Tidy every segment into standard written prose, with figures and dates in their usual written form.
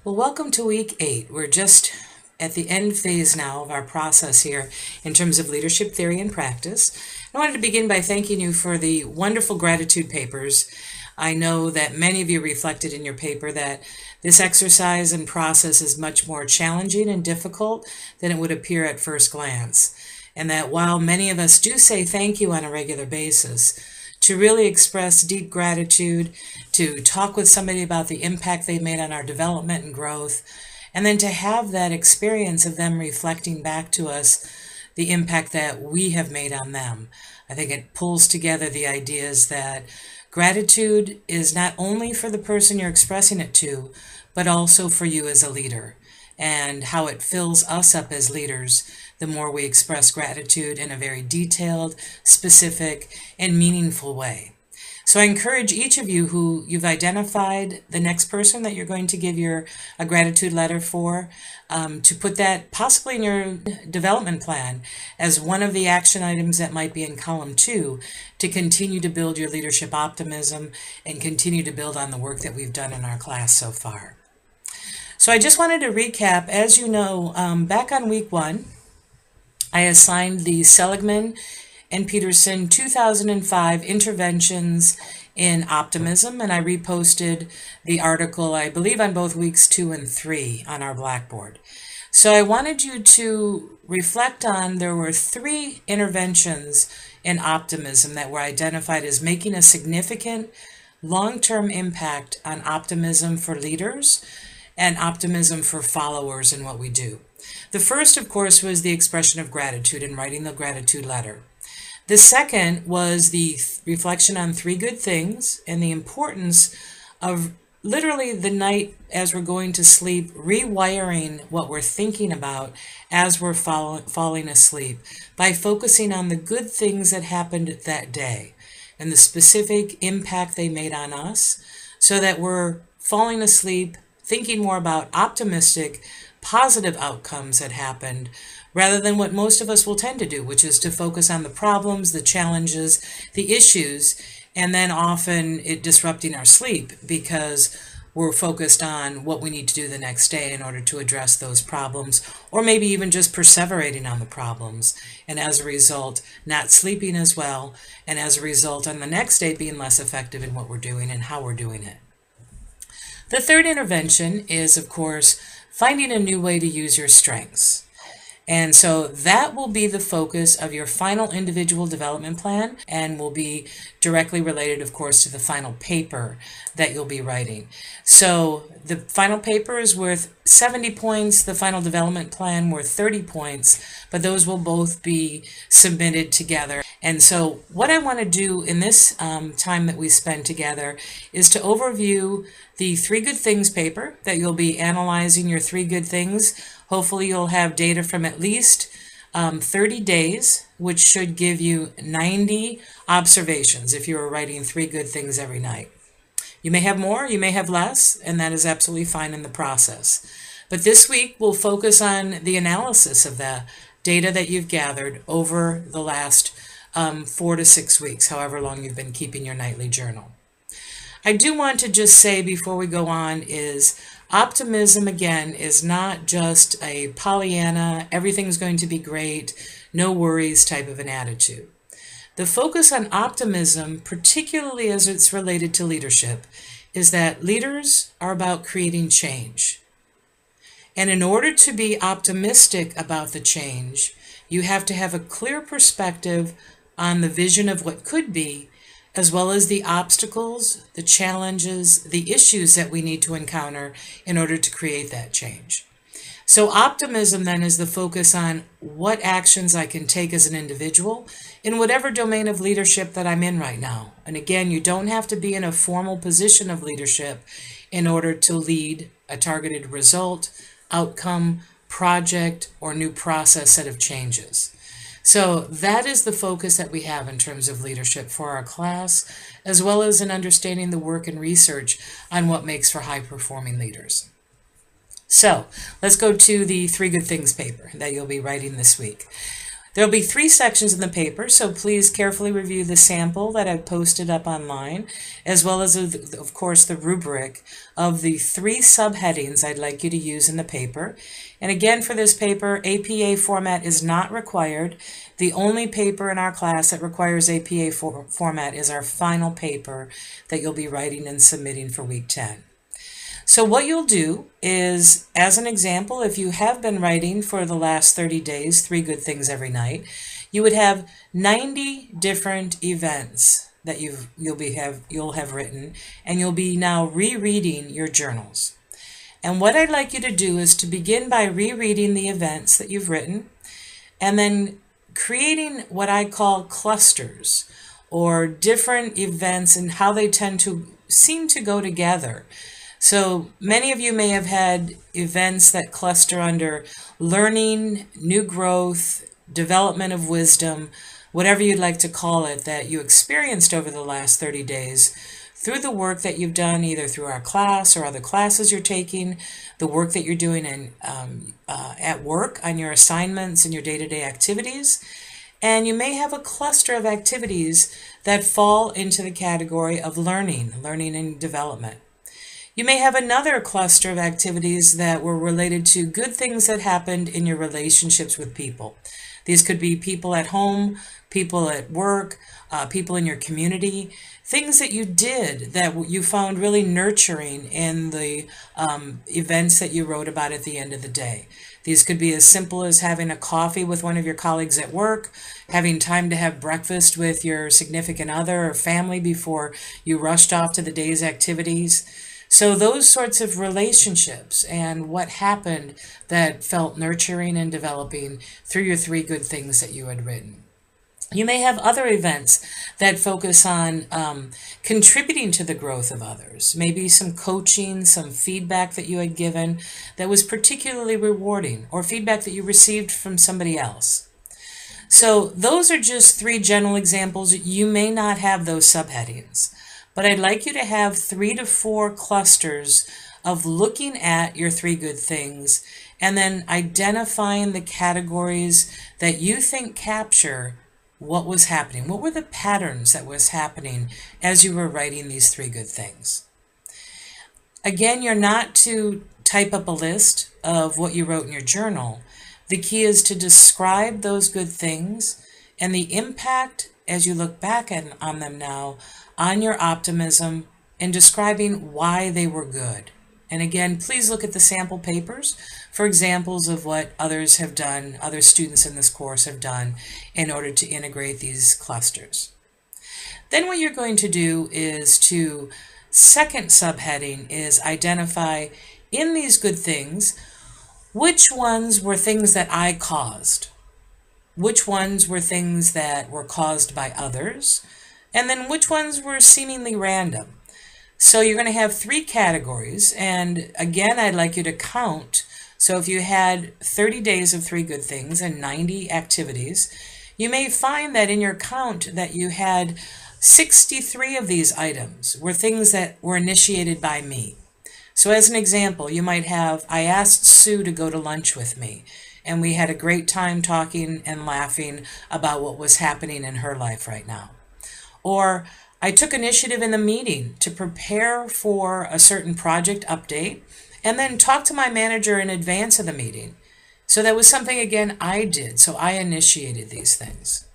Well, welcome to week 8. We're just at the end phase now of our process here in terms of leadership theory and practice. I wanted to begin by thanking you for the wonderful gratitude papers. I know that many of you reflected in your paper that this exercise and process is much more challenging and difficult than it would appear at first glance, and that while many of us do say thank you on a regular basis, to really express deep gratitude, to talk with somebody about the impact they made on our development and growth, and then to have that experience of them reflecting back to us the impact that we have made on them. I think it pulls together the ideas that gratitude is not only for the person you're expressing it to, but also for you as a leader, and how it fills us up as leaders the more we express gratitude in a very detailed, specific, and meaningful way. So I encourage each of you who you've identified the next person that you're going to give a gratitude letter for, to put that possibly in your development plan as one of the action items that might be in column 2 to continue to build your leadership optimism and continue to build on the work that we've done in our class so far. So I just wanted to recap. As you know, back on week 1, I assigned the Seligman and Peterson 2005 Interventions in Optimism, and I reposted the article, I believe, on both weeks 2 and 3 on our Blackboard. So I wanted you to reflect on, there were 3 interventions in optimism that were identified as making a significant long-term impact on optimism for leaders and optimism for followers in what we do. The first, of course, was the expression of gratitude and writing the gratitude letter. The second was the reflection on 3 good things and the importance of literally the night as we're going to sleep, rewiring what we're thinking about as we're falling asleep by focusing on the good things that happened that day and the specific impact they made on us, so that we're falling asleep thinking more about optimistic, positive outcomes that happened, rather than what most of us will tend to do, which is to focus on the problems, the challenges, the issues, and then often it disrupting our sleep because we're focused on what we need to do the next day in order to address those problems, or maybe even just perseverating on the problems, and as a result, not sleeping as well, and as a result, on the next day, being less effective in what we're doing and how we're doing it. The third intervention is, of course, finding a new way to use your strengths. And so that will be the focus of your final individual development plan and will be directly related, of course, to the final paper that you'll be writing. So the final paper is worth 70 points, the final development plan worth 30 points, but those will both be submitted together. And so what I want to do in this time that we spend together is to overview the 3 good things paper that you'll be analyzing your 3 good things. Hopefully you'll have data from at least 30 days, which should give you 90 observations if you are writing 3 good things every night. You may have more, you may have less, and that is absolutely fine in the process. But this week we'll focus on the analysis of the data that you've gathered over the last 4 to 6 weeks, however long you've been keeping your nightly journal. I do want to just say before we go on is optimism, again, is not just a Pollyanna, everything's going to be great, no worries type of an attitude. The focus on optimism, particularly as it's related to leadership, is that leaders are about creating change. And in order to be optimistic about the change, you have to have a clear perspective on the vision of what could be, as well as the obstacles, the challenges, the issues that we need to encounter in order to create that change. So optimism then is the focus on what actions I can take as an individual in whatever domain of leadership that I'm in right now. And again, you don't have to be in a formal position of leadership in order to lead a targeted result, outcome, project, or new process set of changes. So that is the focus that we have in terms of leadership for our class, as well as in understanding the work and research on what makes for high-performing leaders. So let's go to the 3 good things paper that you'll be writing this week. There'll be 3 sections in the paper, so please carefully review the sample that I've posted up online, as well as, of course, the rubric of the 3 subheadings I'd like you to use in the paper. And again, for this paper, APA format is not required. The only paper in our class that requires APA format is our final paper that you'll be writing and submitting for week 10. So what you'll do is, as an example, if you have been writing for the last 30 days, 3 good things every night, you would have 90 different events that you'll have written, and you'll be now rereading your journals. And what I'd like you to do is to begin by rereading the events that you've written, and then creating what I call clusters, or different events and how they tend to seem to go together. So many of you may have had events that cluster under learning, new growth, development of wisdom, whatever you'd like to call it, that you experienced over the last 30 days through the work that you've done, either through our class or other classes you're taking, the work that you're doing at work on your assignments and your day-to-day activities. And you may have a cluster of activities that fall into the category of learning and development. You may have another cluster of activities that were related to good things that happened in your relationships with people. These could be people at home, people at work, people in your community, things that you did that you found really nurturing in the events that you wrote about at the end of the day. These could be as simple as having a coffee with one of your colleagues at work, having time to have breakfast with your significant other or family before you rushed off to the day's activities. So those sorts of relationships and what happened that felt nurturing and developing through your 3 good things that you had written. You may have other events that focus on contributing to the growth of others. Maybe some coaching, some feedback that you had given that was particularly rewarding, or feedback that you received from somebody else. So those are just 3 general examples. You may not have those subheadings, but I'd like you to have 3 to 4 clusters of looking at your 3 good things and then identifying the categories that you think capture what was happening. What were the patterns that was happening as you were writing these 3 good things? Again, you're not to type up a list of what you wrote in your journal. The key is to describe those good things and the impact as you look back on them now on your optimism and describing why they were good. And again, please look at the sample papers for examples of what others have done, other students in this course have done in order to integrate these clusters. Then what you're going to do is second subheading is identify in these good things, which ones were things that I caused, which ones were things that were caused by others, and then which ones were seemingly random. So you're going to have 3 categories, and again, I'd like you to count. So if you had 30 days of 3 good things and 90 activities, you may find that in your count that you had 63 of these items were things that were initiated by me. So as an example, you might have, I asked Sue to go to lunch with me, and we had a great time talking and laughing about what was happening in her life right now. Or I took initiative in the meeting to prepare for a certain project update and then talk to my manager in advance of the meeting. So that was something, again, I did. So I initiated these things.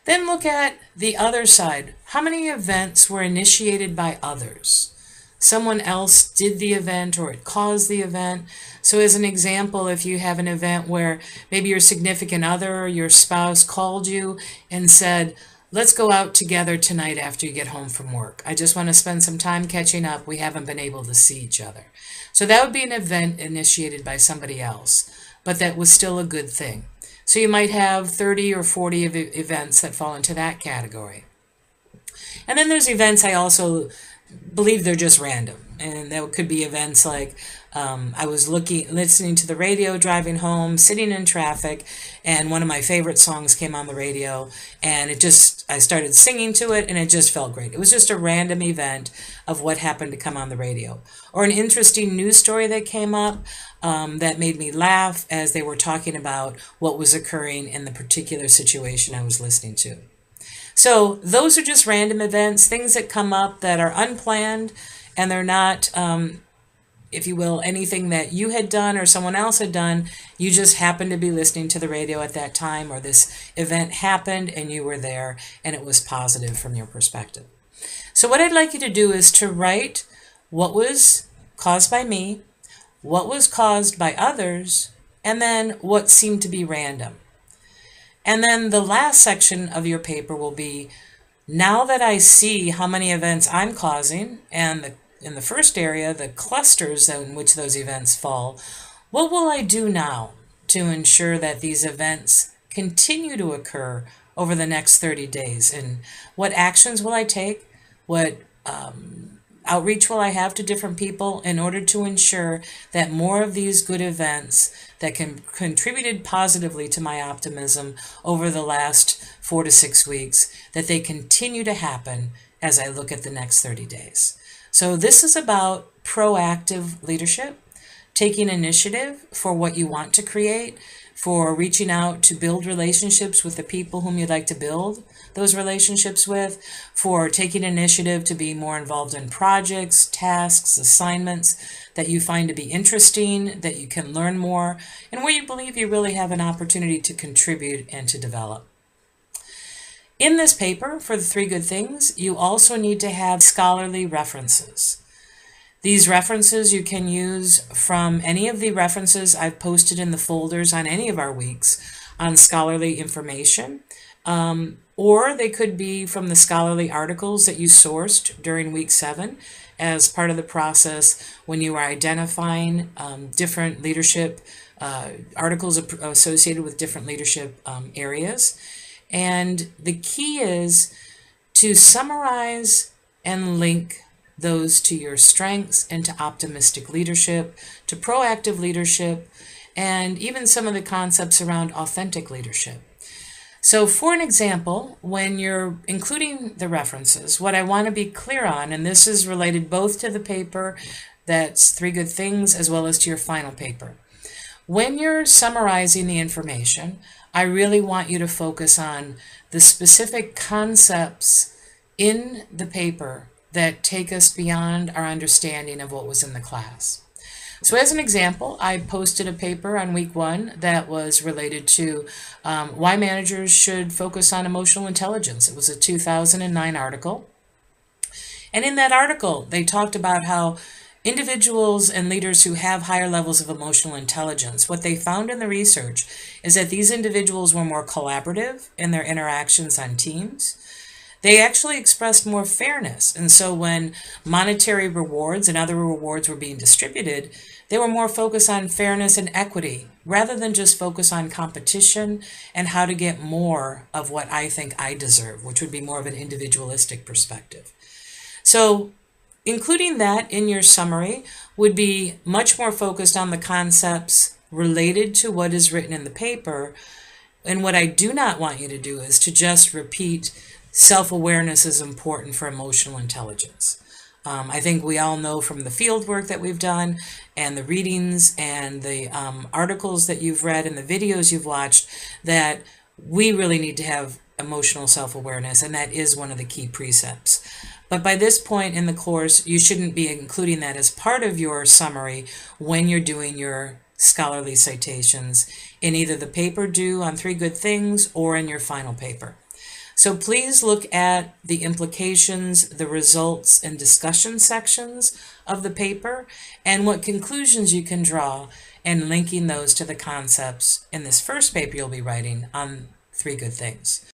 Then look at the other side. How many events were initiated by others? Someone else did the event or it caused the event. So as an example, if you have an event where maybe your significant other or your spouse called you and said, let's go out together tonight after you get home from work. I just want to spend some time catching up. We haven't been able to see each other. So that would be an event initiated by somebody else, but that was still a good thing. So you might have 30 or 40 events that fall into that category. And then there's events I also believe they're just random. And that could be events like I was listening to the radio, driving home, sitting in traffic, and one of my favorite songs came on the radio, and it just I started singing to it, and it just felt great. It was just a random event of what happened to come on the radio. Or an interesting news story that came up that made me laugh as they were talking about what was occurring in the particular situation I was listening to. So those are just random events, things that come up that are unplanned, and they're not, if you will, anything that you had done or someone else had done. You just happened to be listening to the radio at that time, or this event happened and you were there and it was positive from your perspective. So what I'd like you to do is to write what was caused by me, what was caused by others, and then what seemed to be random. And then the last section of your paper will be, now that I see how many events I'm causing, and in the first area, the clusters in which those events fall, what will I do now to ensure that these events continue to occur over the next 30 days? And what actions will I take? What outreach will I have to different people in order to ensure that more of these good events that contributed positively to my optimism over the last 4 to 6 weeks, that they continue to happen as I look at the next 30 days. So this is about proactive leadership, taking initiative for what you want to create, for reaching out to build relationships with the people whom you'd like to build those relationships with, for taking initiative to be more involved in projects, tasks, assignments that you find to be interesting, that you can learn more, and where you believe you really have an opportunity to contribute and to develop. In this paper, for the 3 good things, you also need to have scholarly references. These references you can use from any of the references I've posted in the folders on any of our weeks on scholarly information, or they could be from the scholarly articles that you sourced during week 7 as part of the process when you are identifying different leadership articles associated with different leadership areas. And the key is to summarize and link those to your strengths and to optimistic leadership, to proactive leadership, and even some of the concepts around authentic leadership. So for an example, when you're including the references, what I want to be clear on, and this is related both to the paper that's 3 good things as well as to your final paper. When you're summarizing the information, I really want you to focus on the specific concepts in the paper that take us beyond our understanding of what was in the class. So as an example, I posted a paper on week 1 that was related to why managers should focus on emotional intelligence. It was a 2009 article. And in that article, they talked about how individuals and leaders who have higher levels of emotional intelligence, what they found in the research is that these individuals were more collaborative in their interactions on teams. They actually expressed more fairness. And so when monetary rewards and other rewards were being distributed, they were more focused on fairness and equity rather than just focus on competition and how to get more of what I think I deserve, which would be more of an individualistic perspective. So including that in your summary would be much more focused on the concepts related to what is written in the paper. And what I do not want you to do is to just repeat self-awareness is important for emotional intelligence. I think we all know from the field work that we've done and the readings and the articles that you've read and the videos you've watched that we really need to have emotional self-awareness, and that is one of the key precepts. But by this point in the course, you shouldn't be including that as part of your summary when you're doing your scholarly citations in either the paper due on 3 good things or in your final paper. So please look at the implications, the results, and discussion sections of the paper and what conclusions you can draw and linking those to the concepts in this first paper you'll be writing on 3 good things.